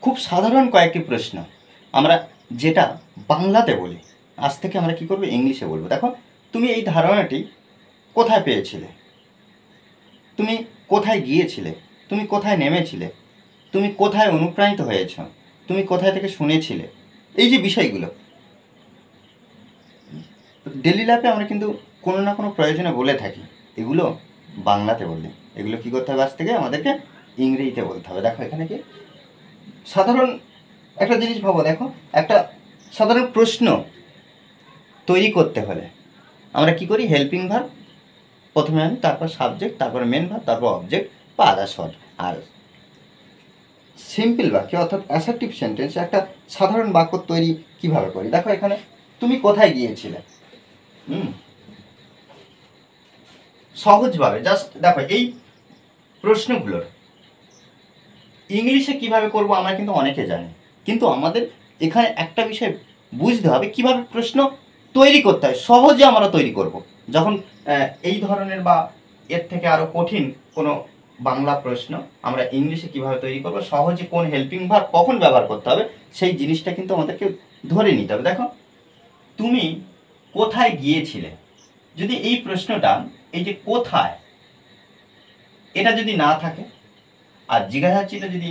খুব সাধারণ কয়েকটি প্রশ্ন আমরা যেটা বাংলাতে বলি, আজ থেকে আমরা কি করব, ইংলিশে বলবো। দেখো, তুমি এই ধারণাটি কোথায় পেয়েছিলে? তুমি কোথায় গিয়েছিলে? তুমি কোথায় নেমেছিলে? তুমি কোথায় অনুপ্রাণিত হয়েছ? তুমি কোথায় থেকে শুনেছিলে? এই যে বিষয়গুলো ডেলি লাইফে আমরা কিন্তু কোনো না কোনো প্রয়োজনে বলে থাকি, এগুলো বাংলাতে বললে এগুলো কী করতে হবে, আজ থেকে আমাদেরকে ইংরেজিতে বলতে হবে। দেখো এখানে কি সাধারণ একটা জিনিস ভাবো, দেখো একটা সাধারণ প্রশ্ন তৈরি করতে হলে আমরা কি করি, হেল্পিং ভার্ব প্রথমে আনি, তারপর সাবজেক্ট, তারপর মেন ভার্ব, তারপর অবজেক্ট বা আদার্স ওয়ার্ড। আর সিম্পল বাক্য অর্থাৎ অ্যাসার্টিভ সেন্টেন্স একটা সাধারণ বাক্য তৈরি কিভাবে করি, দেখো এখানে তুমি কোথায় গিয়েছিলে। সহজভাবে জাস্ট দেখো এই প্রশ্নগুলোর ইংলিশে কিভাবে করব আমরা কিন্তু অনেকে জানি, কিন্তু আমাদের এখানে একটা বিষয় বুঝতে হবে কিভাবে প্রশ্ন তৈরি করতে হয়, সহজে আমরা তৈরি করব। যখন এই ধরনের বা এর থেকে আরও কঠিন কোনো বাংলা প্রশ্ন আমরা ইংলিশে কিভাবে তৈরি করব, সহজে কোন হেল্পিং ভার্ব কখন ব্যবহার করতে হবে, সেই জিনিসটা কিন্তু আমাদেরকে ধরে নিতে হবে। দেখো, তুমি কোথায় গিয়েছিলে, যদি এই প্রশ্নটা এই যে কোথায় এটা যদি না থাকে আর জিজ্ঞাসা চিহ্ন যদি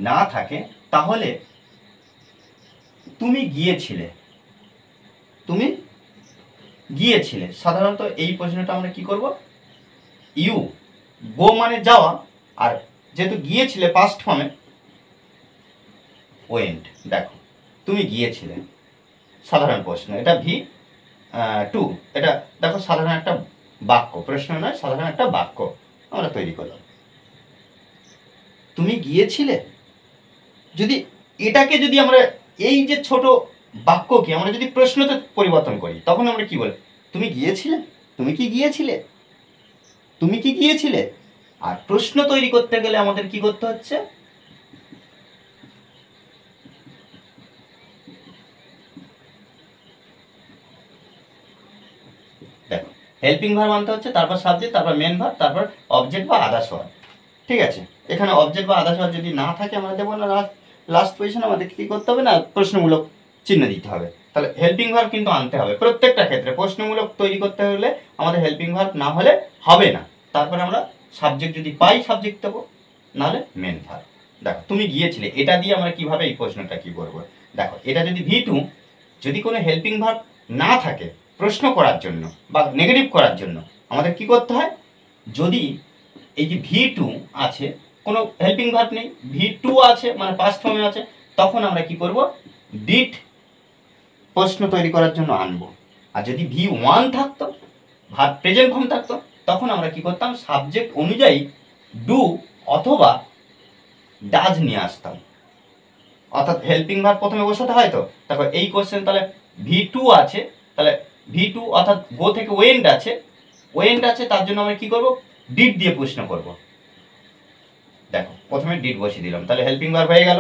না থাকে, তাহলে তুমি গিয়েছিলে, তুমি গিয়েছিলে, সাধারণত এই প্রশ্নটা আমরা কি করব, ইউ, গো মানে যাওয়া, আর যেহেতু গিয়েছিলে পাস্ট ফর্মে ওয়েন্ট। দেখো তুমি গিয়েছিলে, সাধারণ প্রশ্ন, এটা V2, এটা দেখো সাধারণ একটা বাক্য, প্রশ্ন নয়, সাধারণ একটা বাক্য আমরা তৈরি করলাম। তুমি গিয়েছিলে, যদি এটাকে যদি আমরা এই যে ছোট বাক্যকে আমরা যদি প্রশ্নতে পরিবর্তন করি, তখন আমরা কি বলি, তুমি গিয়েছিলে, তুমি কি গিয়েছিলে, তুমি কি গিয়েছিলে। আর প্রশ্ন তৈরি করতে গেলে আমাদের কি করতে হচ্ছে, দেখো হেল্পিং ভার্ব আনতে হচ্ছে, তারপর সাবজেক্ট, তারপর মেন ভার্ব, তারপর অবজেক্ট বা আদার্স ওয়ার্ড। ঠিক আছে, এখানে অবজেক্ট বা আদার্স ওয়ার্ড যদি না থাকে আমরা দেবো না লাস্ট পজিশন, আমাদের কি করতে হবে না, প্রশ্নমূলক চিহ্ন দিতে হবে। তাহলে হেল্পিং ভার্ব কিন্তু আনতে হবে প্রত্যেকটা ক্ষেত্রে, প্রশ্নমূলক তৈরি করতে হলে আমাদের হেল্পিং ভার্ব না হলে হবে না। তারপরে আমরা সাবজেক্ট যদি পাই সাবজেক্ট দেবো, নাহলে মেন ভার্ব। দেখো তুমি গিয়েছিলে, এটা দিয়ে আমরা কিভাবে এই প্রশ্নটা কি করবো, দেখো এটা যদি V2, যদি কোনো হেল্পিং ভার্ব না থাকে প্রশ্ন করার জন্য বা নেগেটিভ করার জন্য, আমাদের কি করতে হয়, যদি এই যে V2 আছে, কোনো হেল্পিং ভার্ব নেই, V2 আছে মানে পাস্ট ফর্মে আছে, তখন আমরা কি করব, ডিড প্রশ্ন তৈরি করার জন্য আনবো। আর যদি V1 থাকতো, ভার্ব প্রেজেন্ট ফর্ম থাকতো, তখন আমরা কি করতাম, সাবজেক্ট অনুযায়ী ডু অথবা ডাজ নিয়ে আসতাম। অর্থাৎ হেল্পিং ভার্ব প্রথমে বসাতে হয়, তো দেখো এই কোশ্চেন তাহলে V2 আছে, তাহলে V2 অর্থাৎ গো থেকে ওয়েন্ট আছে, ওয়েন্ট আছে, তার জন্য আমরা কি করব, ডিড দিয়ে প্রশ্ন করব। দেখো প্রথমে ডিড বসিয়ে দিলাম, তাহলে হেল্পিং ভার্ব হয়ে গেল,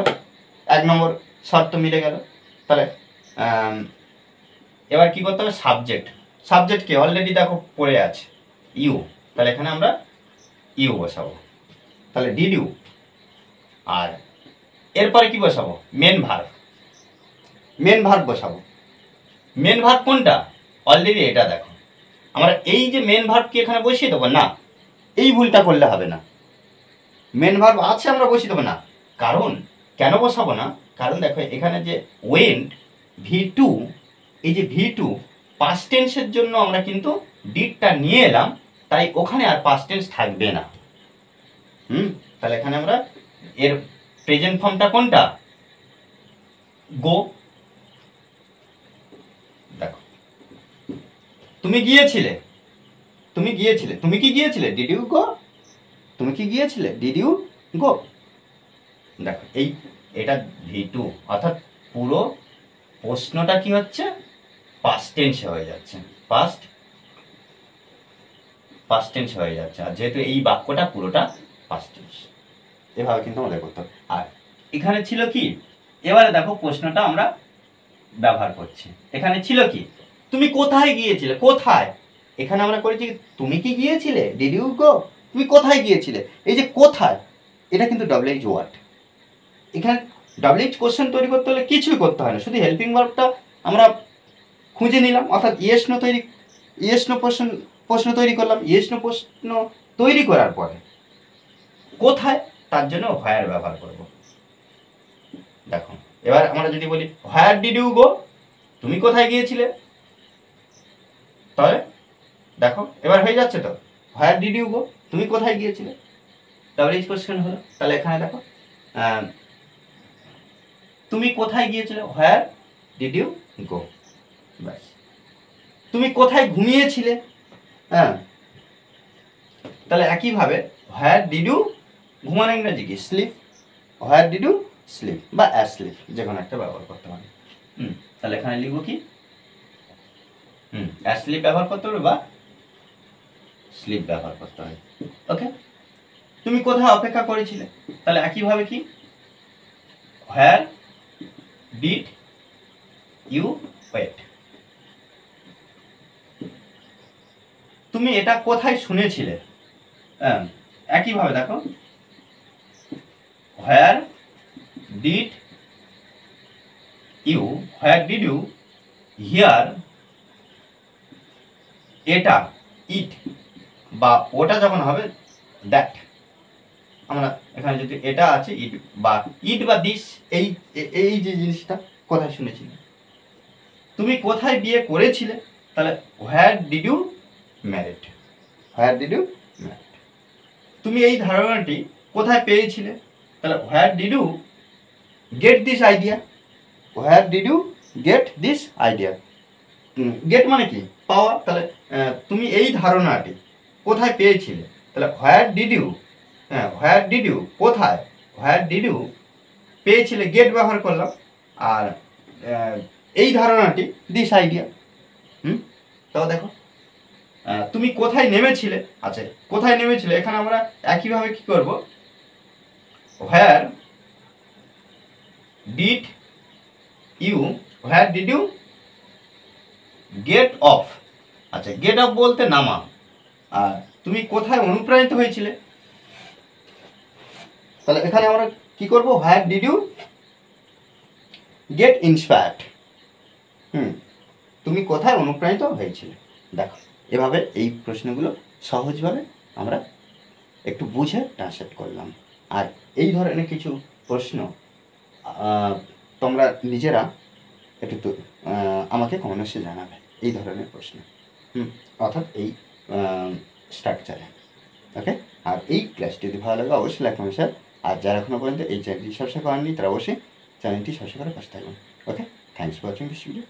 এক নম্বর শর্ত মিলে গেল। তাহলে এবার কি করতে হবে, সাবজেক্ট, সাবজেক্টকে অলরেডি দেখো পড়ে আছে ইউ, তাহলে এখানে আমরা ইউ বসাবো, তাহলে ডিড ইউ। আর এরপরে কি বসাবো, মেন ভার্ব, মেন ভার্ব বসাবো। মেন ভার্ব কোনটা, অলরেডি এটা দেখো, আমরা এই যে মেন ভার্ব কি এখানে বসিয়ে দেবো না, এই ভুলটা করলে হবে না। মেন ভার্ব আছে আমরা বসিয়ে দেবো না, কারণ কেন বসাবো না, কারণ দেখো এখানে যে ওয়েন্ট V2, এই যে V2 পাস্ট টেন্সের জন্য আমরা কিন্তু ডিডটা নিয়ে এলাম, তাই ওখানে আর পাস্ট টেন্স থাকবে না। তাহলে এখানে আমরা এর প্রেজেন্ট ফর্মটা কোনটা, গো। দেখো তুমি গিয়েছিলে, তুমি গিয়েছিলে, তুমি কি গিয়েছিলে, ডিড ইউ গো, তুমি কি গিয়েছিলে, ডিড ইউ গো। দেখো এটা V2, অর্থাৎ পুরো প্রশ্নটা কি হচ্ছে, পাস্ট টেন্সে হয়ে যাচ্ছে, পাস্ট টেন্স হয়ে যাচ্ছে, আর যেহেতু এই বাক্যটা পুরোটা পাস্ট টেন্স, এভাবে কিন্তু আমাদের করতে হবে। আর এখানে ছিল কি, এবারে দেখো প্রশ্নটা আমরা ব্যবহার করছি, এখানে ছিল কি, তুমি কোথায় গিয়েছিলে, কোথায়, এখানে আমরা করেছি তুমি কি গিয়েছিলে, ডিড ইউ গো, তুমি কোথায় গিয়েছিলে, এই যে কোথায়, এটা কিন্তু WH ওয়ার্ড, এখানে ডাব্লিউএইচ কোশ্চেন তৈরি করতে হলে কিছুই করতে হয় না, শুধু হেল্পিং ভার্বটা আমরা খুঁজে নিলাম, অর্থাৎ ইয়েস নো তৈরি, ইয়েস নো প্রশ্ন তৈরি করলাম। ইয়েস নো প্রশ্ন তৈরি করার পরে কোথায়, তার জন্য হোয়ার ব্যবহার করব। দেখো এবার আমরা যদি বলি হোয়ার ডিড ইউ গো, তুমি কোথায় গিয়েছিলে, তাহলে দেখো এবার হয়ে যাচ্ছে তো, হোয়ার ডিড ইউ গো, তুমি কোথায় গিয়েছিলে, ডাব্লিউএইচ কোশ্চেন হলো। তাহলে এখানে দেখো তুমি কোথায় গিয়েছিলে, হোয়ার ডিড ইউ গো, ব্যাস। তুমি কোথায় ঘুমিয়েছিলে, হ্যাঁ, তাহলে একইভাবে হোয়ার ডিড ইউ, ঘুমানো ইংরাজি কি, sleep, where did you sleep বা অ্যাসলিপ, যে কোনো একটা ব্যবহার করতে পারি। তাহলে এখানে লিখবো কি, অ্যাসলিপ ব্যবহার করতে হবে বা স্লিপ ব্যবহার করতে হবে। ওকে, তুমি কোথায় অপেক্ষা করেছিলে, তাহলে একইভাবে কি, হোয়ার ডিড ইউ ওয়েট। তুমি এটা কোথায় শুনেছিলে, হ্যাঁ, একইভাবে দেখো where did you, where did you hear, এটা, ইট বা ওটা যখন হবে দ্যাট, আমরা এখানে যদি এটা আছে ইট বা দিস, এই এই যে জিনিসটা কোথায় শুনেছিলে। তুমি কোথায় বিয়ে করেছিলে, তাহলে where did you married, where did you married. তুমি এই ধারণাটি কোথায় পেয়েছিলে, তাহলে where did you get this idea, where did you get this idea. Get মানে কি, পাওয়া, তাহলে তুমি এই ধারণাটি কোথায় পেয়েছিলে, তাহলে হোয়ার ডিড ইউ, হ্যাঁ, হোয়ার ডিড ইউ কোথায়, হোয়ার ডিড ইউ পেয়েছিলে, গেট ব্যবহার করলাম, আর এই ধারণাটি দিস আইডিয়া। তাও দেখো তুমি কোথায় নেমেছিলে, আচ্ছা কোথায় নেমেছিলে, এখানে আমরা একইভাবে কি করব, where did you, where did you get off, আচ্ছা গেট অফ বলতে নামা, আর তুমি কোথায় অনুপ্রাণিত হয়েছিলে, তাহলে এখানে আমরা কি করব, where did you get inspired, তুমি কোথায় অনুপ্রাণিত হয়েছিলে। দেখো এভাবে এই প্রশ্নগুলো সহজভাবে আমরা একটু বুঝে ট্রান্সলেট করলাম। আর এই ধরনের কিছু প্রশ্ন তোমরা নিজেরা একটু আমাকে কমেন্টসে জানাবে, এই ধরনের প্রশ্ন, অর্থাৎ এই স্ট্রাকচারে। ওকে, আর এই ক্লাসটি যদি ভালো লাগে অবশ্যই লাইক কমেন্ট শেয়ার, আর যারা এখনও পর্যন্ত এই চ্যানেলটি সাবস্ক্রাইব করেননি তারা অবশ্যই চ্যানেলটি সাবস্ক্রাইব করে পাশে থাকবেন। Okay, thanks for watching this video.